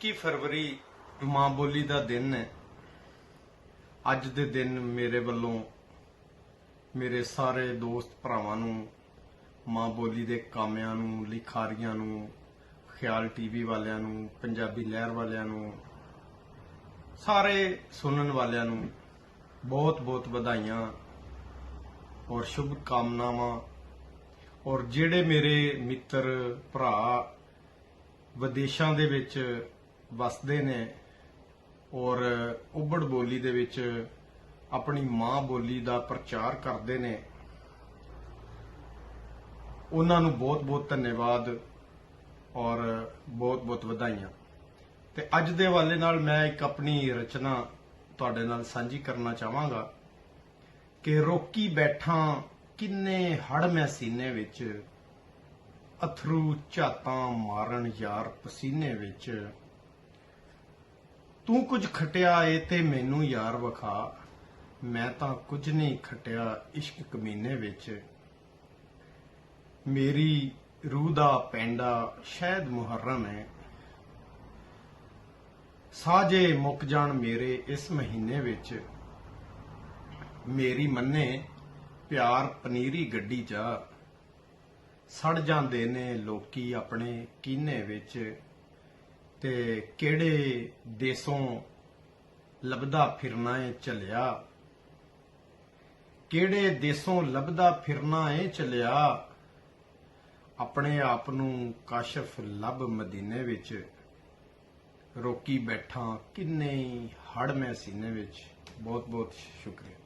21 फरवरी मां बोली का दिन है। अज दे दिन मेरे वालों मेरे सारे दोस्त भरावां नूं, मां बोली दे कामियां नूं, लिखारियां नूं, ख्याल टीवी वालियां नूं, पंजाबी लहर वालियां नूं, सारे सुनन वालियां नूं बहुत बहुत बधाइयां और शुभ कामनावां। और जेड़े मेरे मित्र भरा विदेशां दे विच वसदे ने और उबड़ बोली दे विच अपनी मां बोली दा प्रचार करते ने, उन्हां नूं बहुत बहुत धन्यवाद और बहुत बहुत बधाइयां। ते अज दे हवाले नाल मैं एक अपनी रचना तुहाडे नाल सांझी करना चाहांगा कि रोकी बैठा किन्ने हड़ मैं सीने विच, अथरू झातां मारन यार पसीने विच, तू कुछ खटिया ए ते मैनू यार विखा, मैं तां कुछ नहीं खटिया इश्क कमीने विच, मेरी रूह दा पैंडा शायद मुहर्रम है, साजे मुक जाण मेरे इस महीने विच, मेरी मन्ने प्यार पनीरी गड्डी चा, सड़ जांदे ने लोकी अपने कीने विच, ते केड़े देसों लभदा फिरना है चलिया, केड़े देसों लभदा फिरना है चलिया, अपने आप नूं काशफ लब मदीने विच, रोकी बैठा किन्ने हड़ मैं सीने विच। बहुत बहुत शुक्रिया।